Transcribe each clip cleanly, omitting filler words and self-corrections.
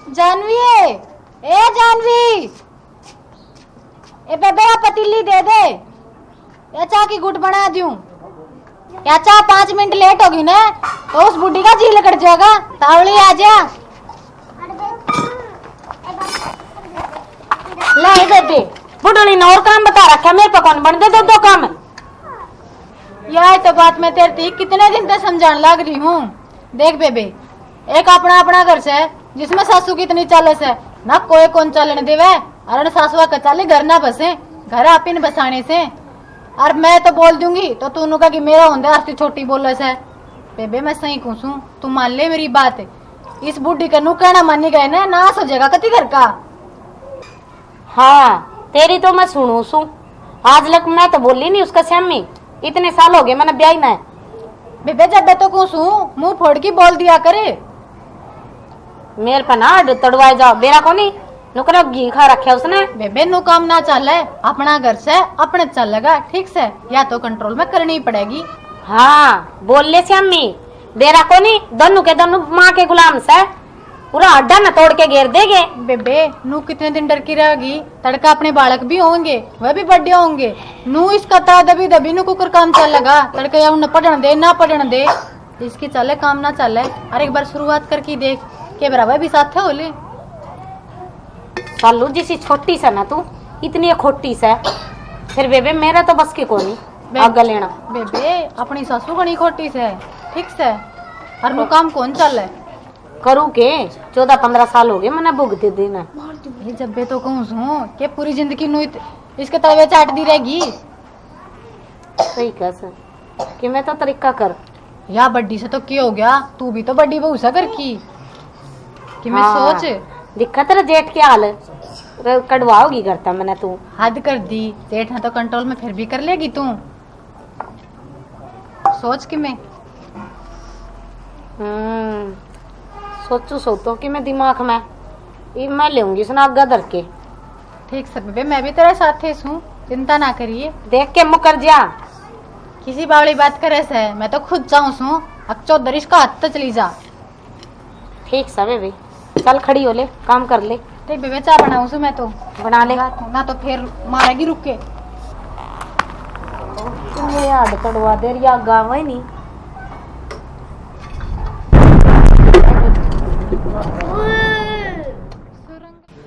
जानवी है, ए जानवी, ए बेबे आप पतीली दे दे, या चाह की गुट बना दूं। या चाह 5 मिनट लेट होगी ना तो उस बुढ़ी का जी लकड़ जाएगा। तावड़ी आ जा। ले बेबे, बुढ़ड़ी ने और काम बता रखा, मेरे पे कौन बन दे दो काम। यह तो बात मैं तेरे थी कितने दिन तक समझाने लग रही हूँ। देख बेबे, एक अपना अपना घर से जिसमें सासू की इतनी चालस है ना, कोई कौन चलन देवे। अरे सासुआ का चाले घर ना बसे, घर आप ही बसाने से। और मैं तो बोल दूंगी तो तू कहा कि मेरा होंगे आस्ती छोटी बोले से। बेबे मैं सही कहूँ, तू मान ले मेरी बात। इस बुढ़ी का नू कहना मानी गए ना, नाश हो जाएगा कति घर का। हाँ तेरी तो मैं सुनू सू, आज लग मैं तो बोली नहीं उसका श्यामी, इतने साल हो गए मैंने ब्याह ना। बेबे जब तो कहूँ मुंह फोड़ की बोल दिया करे। मेरे पर ना तड़वाए जाओ, बेरा को नहीं नुकरा घी खा रखे उसने। बेबे नु काम ना चले, अपना घर से अपने चलेगा ठीक से, या तो कंट्रोल में करनी पड़ेगी। हाँ बोल ले श्यामी, बेरा को नहीं दोनों के दोनों माँ के गुलाम से पूरा अड्डा न तोड़ के घेर देंगे। बेबे नू कितने दिन डर की रहेगी, तड़का अपने बालक भी होंगे, वह भी बड़े होंगे। नू इसका ता दबी दबी नू कुकर काम चल लगा, तड़का या न पढ़न दे ना पढ़न दे, इसकी चले काम ना चले। अरे एक बार शुरुआत करके देख के बराबर भी साथ है बोले। सालू जिसी छोटी सा ना तू इतनी खोटी सा, फिर बेबे मेरा तो बस की को नहीं आगे लेना। बेबे अपनी सासू घनी खोटी से ठीक से, और नु काम कौन चल है करू के 14-15 साल हो गए मैंने भुगते देना। ये जब बे तो कहूँ कि पूरी जिंदगी नू इसके तवे चाट दी रहेगी। सही कह सर कि मैं तो तरीका कर या बड्डी से तो क्या हो गया, तू भी तो बड्डी बहू सा कर की कि मैं सोच। दिक्कत तेरा जेठ क्या हाल कड़वाओगी करता मैंने, तू हद कर दी। जेठ है तो कंट्रोल में फिर भी कर लेगी तू, सोच कि मैं सोचू सोचो कि मैं दिमाग में ये मैं लेऊंगी सुना आगा धर के। ठीक से बेबे मैं भी तेरे साथ ही हूँ, चिंता ना करिए। देख के मुकर जा, किसी बावली बात करे से मैं तो खुद चाहूँ सू अब 14 इसका हाथ तो चली जा। ठीक सब है भाई, चल खड़ी हो ले काम कर ले। ठीक बेबे चाय बनाऊँ सू मैं तो बना ले, ना तो फिर मारेगी रुक के। याद तड़वा दे रिया गाँव है नहीं।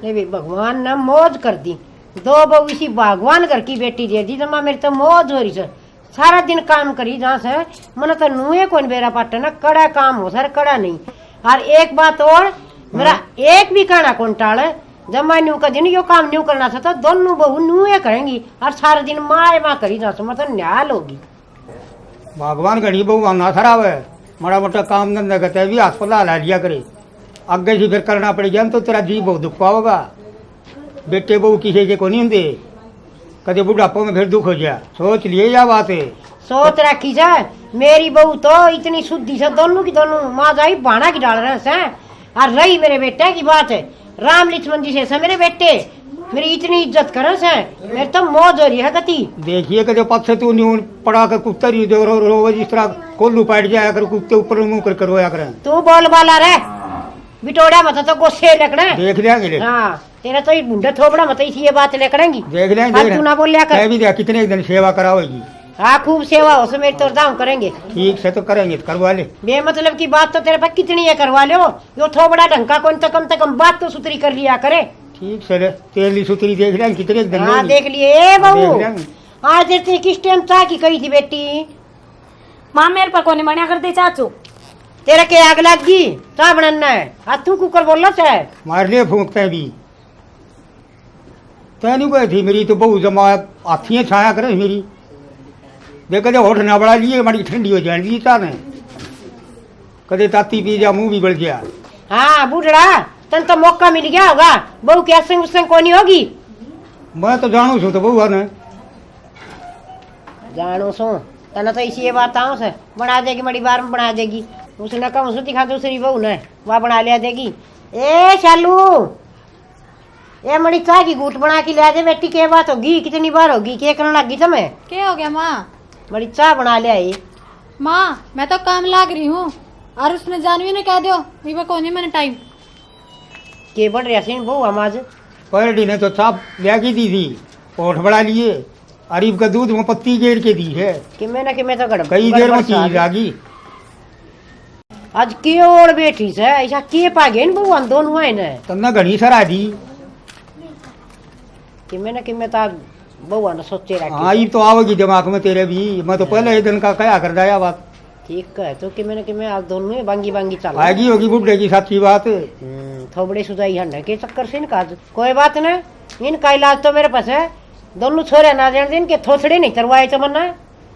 भी भगवान ने मौज कर दी, 2 बहू इसी भगवान घर की बेटी दे दी। तो मेरी तो मौज हो रही सर, सारा दिन काम करी जहाँ से मन तो नुए कौन बेरा पाटे ना, कड़ा काम हो सर कड़ा नहीं। और एक बात और, मेरा एक भी कहना कौन टाल है, जब मैं न्यू का दिन यो काम न्यू करना था तो दोनों बहू नुए करेंगी और सारा दिन माँ करी जहाँ से मतलब न्याल होगी। भगवान घड़ी बहू ना खराब है, माड़ा मोटा काम धंधा करते भी अस्पताल आ लिया करे, आगे से फिर करना पड़ेगा तो तेरा जी बहुत दुख पाओगा। बेटे बहू किसी के को नहीं होंगे, कदे बुढ़ापो में फिर दुख हो जाए, सोच लिए या बात है। सोच रखी जाए, मेरी बहू तो इतनी शुद्धि से दोनों की दोनों माँ जाई बाणा की डाल रहे हैं। और रही मेरे बेटे की बात है, राम लक्ष्मण जी से मेरे बेटे मेरी इतनी इज्जत करे से, मेरे तो मौज हो रही है गति। देखिए कदे पथ से तू न्यू पड़ा कर कुत्ता रही रो जिस तरह कोल्लू पैट जाया कर, कुत्ते ऊपर मुंह कर रोया कर। तू बोल बाला रे बिटोड़ा मत तो गोस्से लेकड़े देख लेंगे। हाँ तेरा तो बुंडे थोबड़ा मत इसी ये बात लेकड़ेंगी। देख लेंगे तू ना बोल लिया कर, भी देख कितने दिन सेवा कराओगी। हाँ खूब सेवा हो मेरी तो दाम करेंगे। ठीक से तो करेंगे तो करवा ले, बेमतलब की बात तो तेरे पास कितनी है करवा लो, यो थोबड़ा ढंग का कौन तो कम बात तो सुतरी कर लिया करे। ठीक से तेली सुतरी देख लेंगे कितने दिन। हाँ देख लिए बहू, आज तेरे किस टाइम चाह की कही थी बेटी। माँ मेरे पर कोने मना करते चाचू, तेरा के आग लगी चाह बनाना है, आज तू कुकर बोल रहा है मार ले फूकते भी। तैनू गई थी मेरी तो बहू जमा हाथियाँ छाया करे मेरी, देख कदे होठ ना बढ़ा लिए हमारी ठंडी हो जाएगी चाह ने, कदे ताती पी जा मुंह भी बढ़ गया। हाँ बूढ़ा तन तो मौका मिल गया होगा, बहू की असंग उसंग कोनी होगी। मैं तो जानू छू तो बहू ने जानू सो तना तो इसी ये बात आऊँ से बना देगी, बड़ी बार में बना देगी। उसने कहा उसे दिखा दूसरी बहू ने वह बना लिया देगी। ए शालू ए मड़ी चाह की घूट बना के लिया दे बेटी, के बात होगी कितनी बार होगी, क्या करने लगी तुम्हें। क्या हो गया माँ। बड़ी चाह बना लिया ये। माँ मैं तो काम लाग रही हूँ और उसने जानवी ने कह दियो मेरे को नहीं मैंने टाइम। के बढ़ रहा से बहु हमाज परडी ने तो साफ ब्यागी दी थी, पोठ बढ़ा लिए, अरीब का दूध में पत्ती गेर के दी है, कि मैं तो गड़ कई देर में चीज आगी। आज के और बैठी से ऐसा के पागे न बहु दोनों है न तन्ना घनी सरा दी। कि मैं तो बहुआ ने सोचे रखी। हाँ ये तो आओगी दिमाग में तेरे भी, मैं तो पहले ही दिन का कया कर दिया बात। ठीक है तो कि मैं आज दोनों में बांगी बांगी चल आएगी होगी बुढ़े की सच्ची बात। थोबड़े सुधाई हंडा के चक्कर से इनका कोई बात न, इनका इलाज तो मेरे पास है। दोनों छोरे ना जान दिन के थोथड़े नहीं करवाए तमन्ना।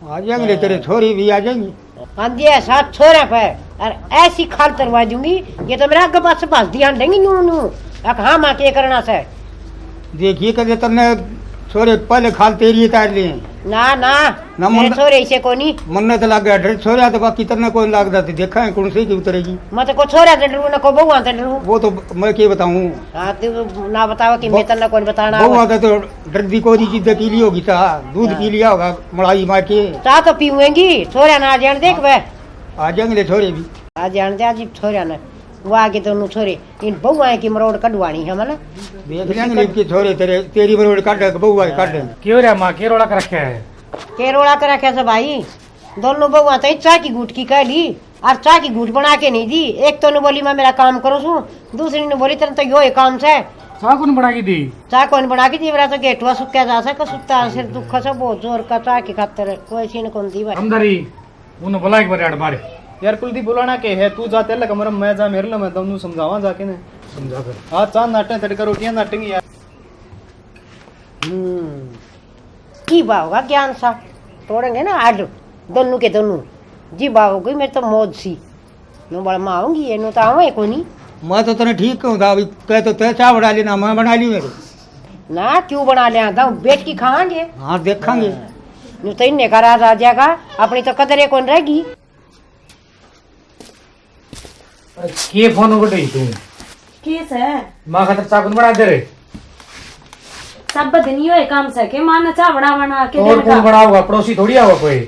आ जाएंगे तेरे छोरी भी आ जाएंगी। हाँ जी साथ छोरे पे और ऐसी खाल तरवा दूंगी, ये तो मेरा आगे पास से पास ध्यान देंगी नू नू। हाँ माँ के करना से देखिए कदे तन्ने छोरे पहले खाल तेरी तार लिए ना ना ना मेरे मन- छोरे ऐसे को नहीं। मन तो लग गया डर छोरा तो बाकी तन्ने कोई लाग जाती देखा है कौन सी की उतरेगी। मैं तो को छोरा से डरू ना को बहुआ से डरू। वो तो मैं क्या बताऊं, हाँ तू ना बताओ कि मैं तना कौन बताना। बहु आता तो डर दी कोई चीज पी ली होगी, चाह दूध पी लिया होगा मलाई मार के। चाह तो पीऊंगी छोरा ना जान देख बे आ जाएंगे छोरे भी। आ जान दे आज छोरा ना वो आगे दोनों छोरे इन बहुआ की मरोड़ कटवानी है मतलब। देख लेंगे के छोरे तेरी बरोड़ काट बहुआ काट देंगे। क्यों रे माँ के रोड़ा कर रखे है? के रोड़ा कर रखे से भाई दोनों बहुआ तो चाय की घूट की कह ली और चाय की घूट बना के नहीं दी। एक तो ने बोली मैं मेरा काम करूँ छू, दूसरी ने बोली तेरे तो यो काम से चाह कौन बना की दी? चाय कौन बना के दी। मेरा तो गेटवा सुक्या जा सके सुत्ता सिर दुख से बहुत जोर का चाय की खातर कोई सी ने कौन दी भाई। अंदर ही उन्हें बोला एक बार यार मारे यार कुलदीप बुलाना के है, तू जाते लगा मरम मैं जा मेरे लो मैं दोनों समझावा जाके ने समझा कर। हाँ चांद नाटे तड़का रोटियां नाटेंगी यार। की बा होगा ज्ञान सा तोड़ेंगे ना आज दोनों के दोनों जी बा होगी मेरी तो मौज सी नो बड़ा माँ आऊंगी ये नो तो आवे को नहीं मैं तो तने ठीक कहूँ था, अभी कह तो तय चाह बना लेना, मैं बना ली मेरे। ना क्यों बना ले आता बेच की खाएंगे हाँ देखेंगे। नो तो इन्हें का राज आ जाएगा अपनी तो कदर कौन रहेगी। के फोन हो गई तू किस है माँ खातर चाह कौन बना दे रे? सब दिन यो काम से के मां चाह बना के तोर कौन बनाओगा? पड़ोसी थोड़ी आओगा कोई।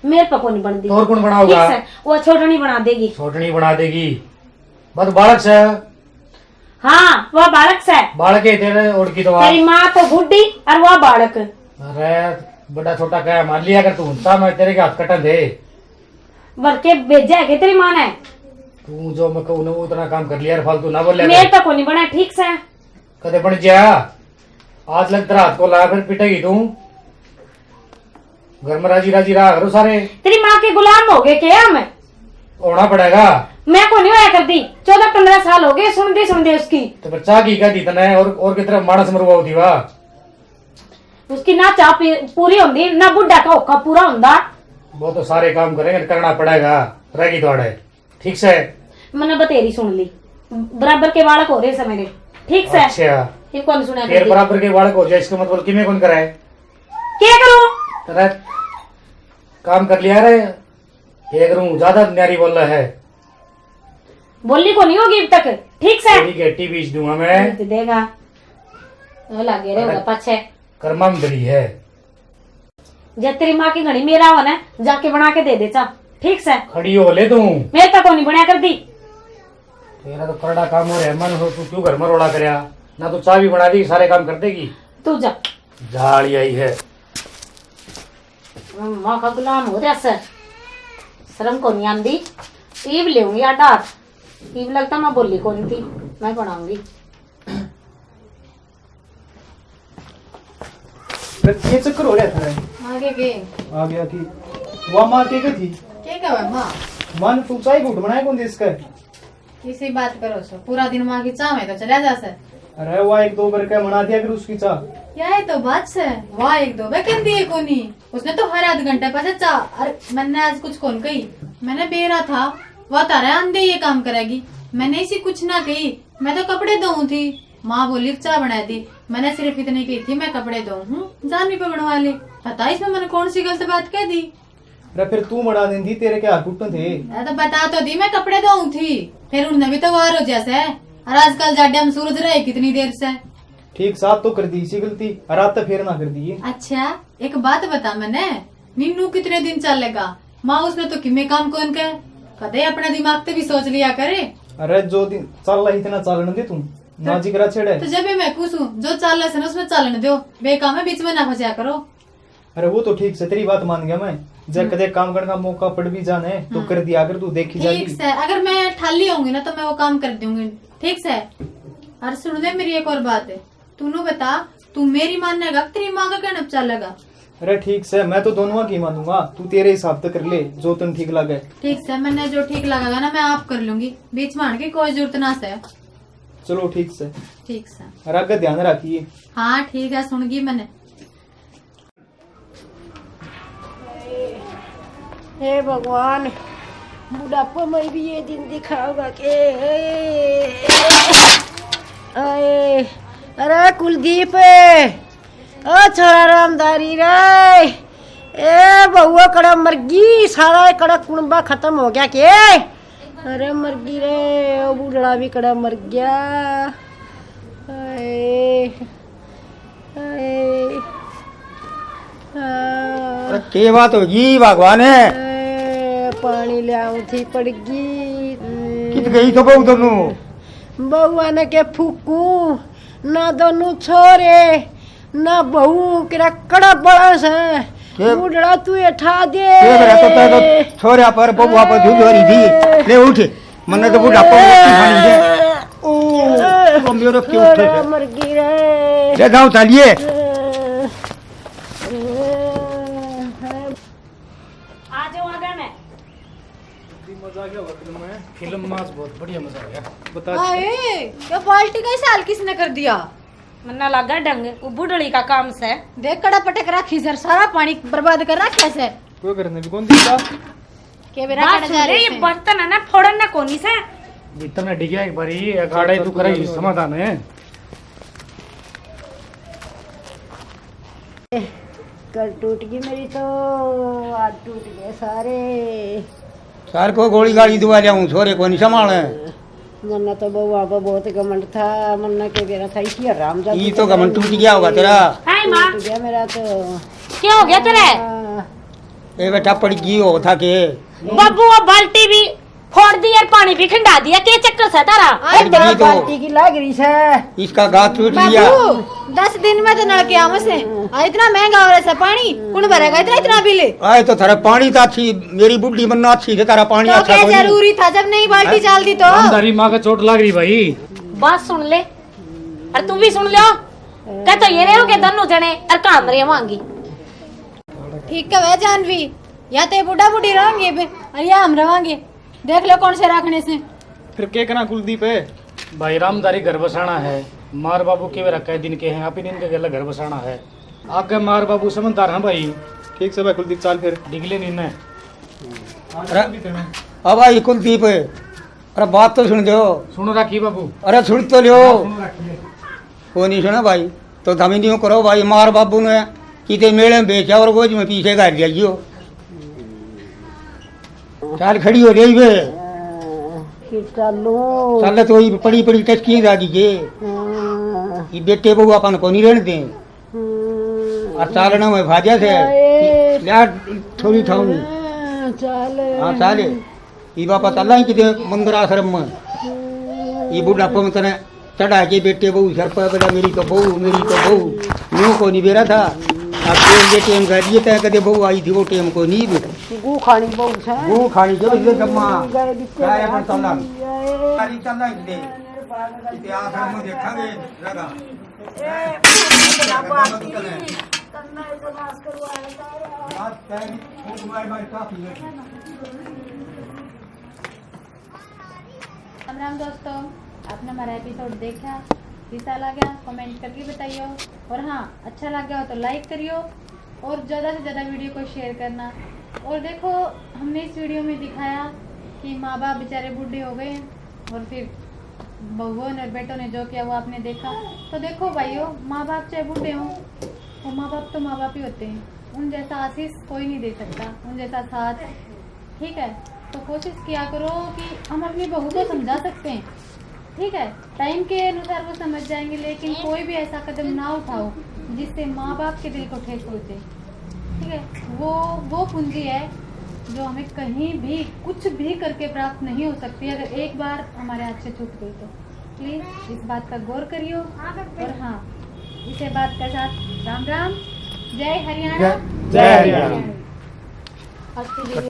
मेरे पर कौन बन दी। तोर कौन बनाओगा? ठीक है, वो छोटनी बना देगी। छोटनी बना देगी बस बालक से। हाँ वो बालक से बालक है तेरे और की तो तेरी माँ तो बुढ़ी और वो बालक। अरे बड़ा छोटा क्या मान लिया कर तू ता मैं तेरे के हाथ कटन दे। वर के भेजा है तेरी माँ ने। तू जो मैं कहूँ वो उतना काम कर लिया यार, फालतू ना बोल मेरे पर कौन बना ठीक से। कदे बन जा आज लग तेरा हाथ को ला फिर पिटेगी तू। घर में राजी राजी रहा करो सारे। तेरी माँ के गुलाम हो गए क्या हमें? होना पड़ेगा। मैं को नहीं होया कर दी 14-15 साल हो गए सुन दे उसकी। तो बच्चा की क्या दी तने और की तरफ मानस मरुआ होती वाह। उसकी ना चाह पूरी होंगी ना बुढ़ा का औखा पूरा होंदा। वो तो सारे काम करेंगे करना पड़ेगा रहेगी थोड़े ठीक से। मैंने बतेरी सुन ली बराबर के बालक हो रहे से मेरे ठीक से। अच्छा ये कौन सुना फिर बराबर के बालक हो जाए इसका मतलब किमें कौन कराए? क्या करूं? तेरा काम कर लिया रे ये करूं ज्यादा न्यारी बोल रहा है। बोलनी को नहीं होगी अब तक ठीक से। तेरी गेटी बीच दूंगा मैं। तो देगा वो लगे रहेगा पछे कर्मा में दरी है। जब तेरी माँ की घड़ी मेरा हो ना जाके बना के दे दे चा ठीक से। खड़ी हो ले तू। मेरे तक को नहीं बना कर दी। तेरा तो करड़ा काम हो रहा है मन हो तू क्यों घर में रोड़ा करया ना तो चाय भी बना देगी सारे काम कर देगी। तू जा झाड़ी आई है माँ का गुलाम हो रहा सर शर्म को नहीं आंदी। ईब लेऊंगी आटा ईब लगता मैं बोली को नहीं थी मैं बनाऊंगी। ये चक्कर हो रहा था आगे के आ गया कि वह माँ के थी क्या कहे माँ मन तू चाय घूट बनाए कौन देश का। किसी बात करो सो पूरा दिन माँ की चाह में तो चला जा सर। अरे वह 1-2 बार क्या बना दिया कर उसकी चाह। क्या है तो बात से वाह एक दो वैकेंट दिए कोनी उसने तो हर आध घंटे पता चा। अरे मैंने आज कुछ कौन कही मैंने बेरा था वह तारा अंधे ये काम करेगी मैंने इसी कुछ ना कही। मैं तो कपड़े धोऊं थी माँ बोली चाय बना दी मैंने सिर्फ इतनी की थी मैं कपड़े धोऊं हूँ जानी पे बनवा ली। पता इसमें मैंने कौन सी गलत बात कह दी। अरे फिर तू बना दी तेरे क्या कुटन थे। तो बता तो दी मैं कपड़े धोऊं थी फिर उन्हें भी तो वार हो जैसे और आजकल जाडे हम सूरज रहे कितनी देर से। ठीक साथ तो कर दी इसी गलती रात तो फिर ना कर दी। अच्छा एक बात बता मैंने नीनू कितने दिन चलेगा माँ उसमें तो किमे काम कौन कहे कदे अपना दिमाग तो भी सोच लिया करे। अरे जो दिन चल रहा इतना चलन दे तुम ना जी करा छेड़े। तो जब भी मैं पूछूं जो चाल है ना उसमें चालने दो, बेकाम में बीच में ना फंसा करो। अरे वो तो ठीक से तेरी बात मान गया मैं, जब कदे काम करने का मौका पड़ भी जाने तो कर दिया अगर तू देखी जाएगी। ठीक से, अगर मैं ठाली होंगी ना तो मैं वो काम कर दूंगी। ठीक से। और सुन दे मेरी एक और बात है, तूने बता तू मेरी मानेगा तेरी माँ का कहना चलेगा? अरे ठीक से, मैं तो दोनों की मानूंगा, तू तेरे हिसाब से कर ले जो तुम ठीक लगे। ठीक से, मैंने जो ठीक लगेगा ना मैं आप कर लूंगी, बीच में आने की कोई जरूरत ना से। चलो ठीक से। ठीक से। और आगे ध्यान रखिए। हाँ ठीक है, सुन गई मैंने। हे भगवान, बुढ़ापा में भी ये दिन दिखाओगा के? अरे अरे कुलदीप, ओ छोरा रामदारी रे, ए बहुआ कड़ा मरगी, सारा कड़ा कुणबा खत्म हो गया के? अरे मरगी रे, ओ बूढ़ा भी कड़ा मर गया। अरे के बात होगी भगवान है? पानी ले आऊं थी पड़गी। कित गई तो बहू दोनों? बहुआ ने के फूकू ना, दोनों छोरे ना बहू केरा कड़ा बड़ा से बूढ़ा तू उठा दे। तो छोरा पर बउआ पर झुझोरी थी, ले उठ, मन्ने तो बुढ़ा खानी दे। ओ तो मेरो क्यों उठे मर गई रे। ले जाओ चलिए। मजा आ गया फिल्म में। फिल्म में बहुत बढ़िया मजा आ गया। बता आए, ये बाल्टी का साल किसने कर दिया? मन्ना लगा डंग वो बुढ़ड़ी का काम से। देख कड़ा पटक रखी सर, सारा पानी बर्बाद कर रखा है। कोई करने भी कौन दिखा के बेरा कड़ा जा रहे ये बर्तन है ना फोड़न ना कोनी से भीतर में डिगिया एक बारी अखाड़ा तू करे समाधान है। कल टूट गई मेरी तो, आज टूट गए सारे। सार को गोली गाड़ी दुआ जाऊं, छोरे को नहीं संभाले। मन्ना तो बउआ पर बहुत घमंड था, मन्ना के बेरा था इसी आराम जा। ये तो घमंड टूट गया होगा तेरा। हाय माँ, टूट गया मेरा तो। क्या हो गया तेरे? ए बेटा पड़ गई हो था के बाबू वो बाल्टी भी फोड़ दी और पानी भी खंडा दिया, क्या चक्कर से तारा? आई पड़ गई तो बाल्टी की लाग रही है। इसका गात टूट लिया। 10 दिन में तो नलके आम से इतना महंगा हो रहा है पानी, कौन भरेगा इतना इतना बिल? आए तो थारा पानी तो अच्छी, मेरी बुढ़ी बनना अच्छी है, तारा पानी तो अच्छा क्या कोनी। जरूरी था जब नहीं बाल्टी चाल दी तो? अंधारी माँ का चोट लग रही भाई। बात सुन ले और तू भी सुन लो। कह तो ये रहे हो के दोनों जने और काम रे मांगी। ठीक है वह जानवी, या तो बुढ़ा बुढ़ी रहेंगे और या हम रहेंगे, देख लो कौन से रखने से। फिर के करा कुलदीप है भाई रामदारी घर बसाना है, मार बाबू के वे रखा दिन के हैं, आप दिन के गला घर बसाना है। आगे मार बाबू समझदार हैं भाई। ठीक से भाई कुलदीप चाल फिर। डिगले नहीं ने अब आई कुलदीप, अरे बात तो सुन दो। सुनो राखी बाबू। अरे सुन तो लो, वो नहीं सुना भाई तो धमी नहीं करो भाई। मार बाबू ने किते मेले में बेचा और गोज में पीछे गाड़ दिया। चाल खड़ी हो रही वे चलो चल तो ये पड़ी पड़ी टचकी जा दीजिए। ये बेटे बहू अपन को नहीं रहने दे और चालना में भाजा से लिया थोड़ी ठाऊनी। हाँ चाले ये बापा चल ही किते मंदिर आश्रम में। ये बुढ़ापा में तने चढ़ा के बेटे बहू सर पर बेटा मेरी तो बहू मेरी तो बहू न्यू को नहीं बेरा था। अब ये टेम कर दिए थे, कदे बहू आई थी वो टेम को नहीं भी गू खानी बहुत है। गू खानी जो ये जम्मा गए बिस्ते क्या है अपन चलना आए। सारी चलना इतने इतने आश्रम में देखेंगे लगा राम राम दोस्तों, आपने हमारा एपिसोड देखा, कैसा लगा कमेंट करके बताइए। और हाँ अच्छा लग गया हो तो लाइक करियो और ज़्यादा से ज़्यादा वीडियो को शेयर करना। और देखो हमने इस वीडियो में दिखाया कि माँ बाप बेचारे बूढ़े हो गए और फिर बहुओं ने और बेटों ने जो किया वो आपने देखा। तो देखो भाइयों, माँ बाप चाहे बूढ़े हों वो माँ बाप तो माँ बाप ही होते हैं, उन जैसा आशीष कोई नहीं दे सकता, उन जैसा साथ। ठीक है, तो कोशिश किया करो कि हम अपनी बहू को समझा सकते हैं। ठीक है, टाइम के अनुसार वो समझ जाएंगे, लेकिन कोई भी ऐसा कदम ना उठाओ जिससे माँ बाप के दिल को ठेस पहुंचे। ठीक है, वो पूंजी है जो हमें कहीं भी कुछ भी करके प्राप्त नहीं हो सकती अगर एक बार हमारे हाथ से छूट गई तो। प्लीज इस बात का गौर करियो। और हाँ, इसे बात के साथ राम राम, जय हरियाणा, जय हरियाणा। आज की वीडियो